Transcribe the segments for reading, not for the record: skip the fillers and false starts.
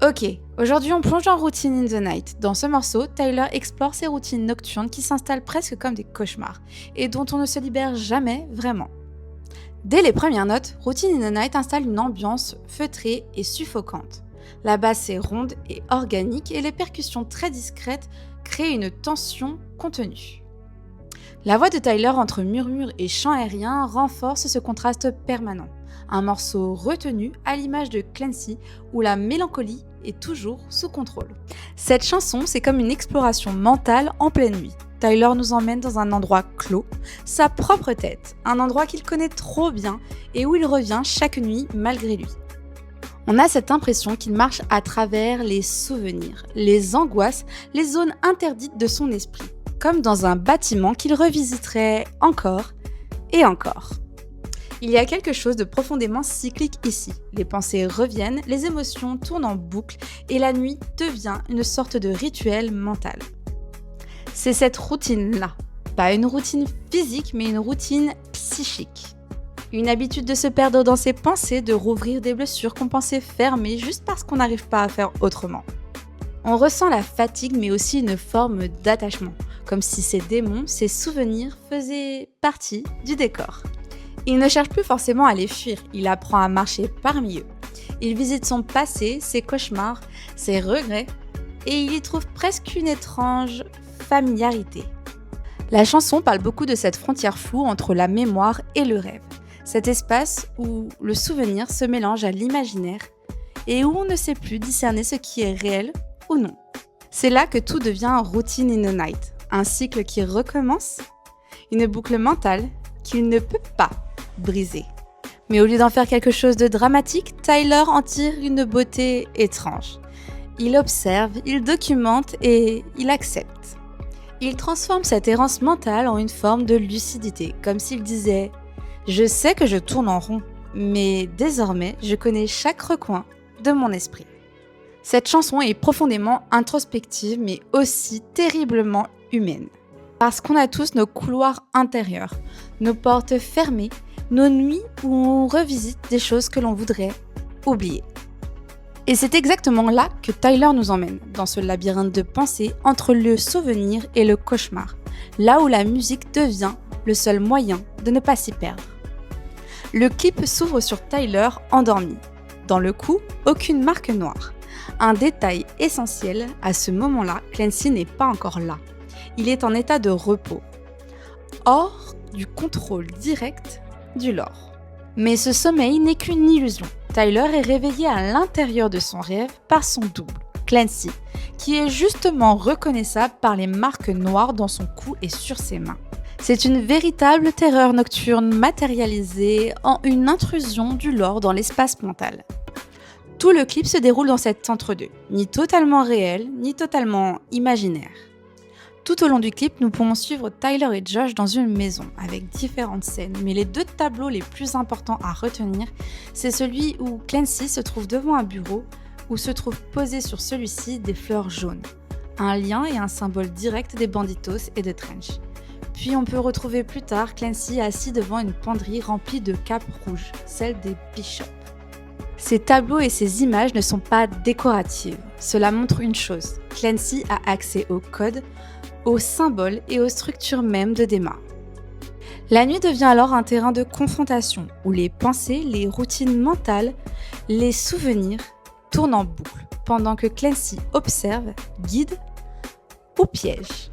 Ok, aujourd'hui on plonge en Routine in the Night. Dans ce morceau, Tyler explore ses routines nocturnes qui s'installent presque comme des cauchemars et dont on ne se libère jamais vraiment. Dès les premières notes, Routine in the Night installe une ambiance feutrée et suffocante. La basse est ronde et organique et les percussions très discrètes créent une tension contenue. La voix de Tyler entre murmures et chants aériens renforce ce contraste permanent. Un morceau retenu à l'image de Clancy où la mélancolie est toujours sous contrôle. Cette chanson, c'est comme une exploration mentale en pleine nuit. Tyler nous emmène dans un endroit clos, sa propre tête, un endroit qu'il connaît trop bien et où il revient chaque nuit malgré lui. On a cette impression qu'il marche à travers les souvenirs, les angoisses, les zones interdites de son esprit, comme dans un bâtiment qu'il revisiterait encore et encore. Il y a quelque chose de profondément cyclique ici. Les pensées reviennent, les émotions tournent en boucle et la nuit devient une sorte de rituel mental. C'est cette routine-là, pas une routine physique mais une routine psychique. Une habitude de se perdre dans ses pensées, de rouvrir des blessures qu'on pensait fermées juste parce qu'on n'arrive pas à faire autrement. On ressent la fatigue mais aussi une forme d'attachement, comme si ces démons, ces souvenirs faisaient partie du décor. Il ne cherche plus forcément à les fuir, il apprend à marcher parmi eux. Il visite son passé, ses cauchemars, ses regrets, et il y trouve presque une étrange familiarité. La chanson parle beaucoup de cette frontière floue entre la mémoire et le rêve. Cet espace où le souvenir se mélange à l'imaginaire et où on ne sait plus discerner ce qui est réel ou non. C'est là que tout devient routine in the night, un cycle qui recommence, une boucle mentale qu'il ne peut pas briser. Mais au lieu d'en faire quelque chose de dramatique, Tyler en tire une beauté étrange. Il observe, il documente et il accepte. Il transforme cette errance mentale en une forme de lucidité, comme s'il disait « Je sais que je tourne en rond, mais désormais je connais chaque recoin de mon esprit ». Cette chanson est profondément introspective, mais aussi terriblement humaine. Parce qu'on a tous nos couloirs intérieurs, nos portes fermées, nos nuits où on revisite des choses que l'on voudrait oublier. Et c'est exactement là que Tyler nous emmène, dans ce labyrinthe de pensées entre le souvenir et le cauchemar, là où la musique devient le seul moyen de ne pas s'y perdre. Le clip s'ouvre sur Tyler endormi. Dans le cou, aucune marque noire. Un détail essentiel, à ce moment-là, Clancy n'est pas encore là. Il est en état de repos, hors du contrôle direct du lore. Mais ce sommeil n'est qu'une illusion. Tyler est réveillé à l'intérieur de son rêve par son double, Clancy, qui est justement reconnaissable par les marques noires dans son cou et sur ses mains. C'est une véritable terreur nocturne matérialisée en une intrusion du lore dans l'espace mental. Tout le clip se déroule dans cet entre-deux, ni totalement réel, ni totalement imaginaire. Tout au long du clip, nous pouvons suivre Tyler et Josh dans une maison, avec différentes scènes, mais les deux tableaux les plus importants à retenir, c'est celui où Clancy se trouve devant un bureau, où se trouvent posées sur celui-ci des fleurs jaunes, un lien et un symbole direct des banditos et de Trench. Puis on peut retrouver plus tard Clancy assis devant une penderie remplie de capes rouges, celle des Bishops. Ces tableaux et ces images ne sont pas décoratives. Cela montre une chose, Clancy a accès au code, aux symboles et aux structures mêmes de Dema. La nuit devient alors un terrain de confrontation où les pensées, les routines mentales, les souvenirs tournent en boucle pendant que Clancy observe, guide ou piège.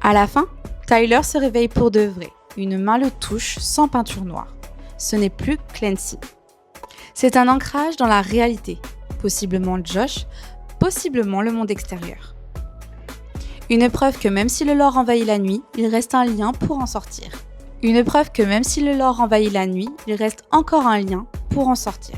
À la fin, Tyler se réveille pour de vrai. Une main le touche sans peinture noire. Ce n'est plus Clancy. C'est un ancrage dans la réalité, possiblement Josh, possiblement le monde extérieur. Une preuve que même si le lore envahit la nuit, il reste un lien pour en sortir. Une preuve que même si le lore envahit la nuit, il reste encore un lien pour en sortir.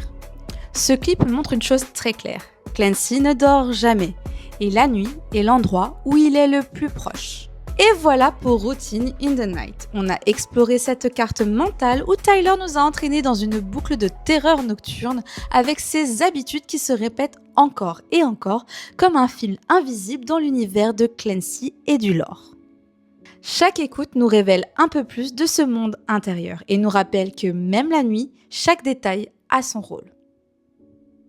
Ce clip montre une chose très claire. Clancy ne dort jamais, et la nuit est l'endroit où il est le plus proche. Et voilà pour Routine in the Night. On a exploré cette carte mentale où Tyler nous a entraînés dans une boucle de terreur nocturne avec ses habitudes qui se répètent encore et encore comme un fil invisible dans l'univers de Clancy et du lore. Chaque écoute nous révèle un peu plus de ce monde intérieur et nous rappelle que même la nuit, chaque détail a son rôle.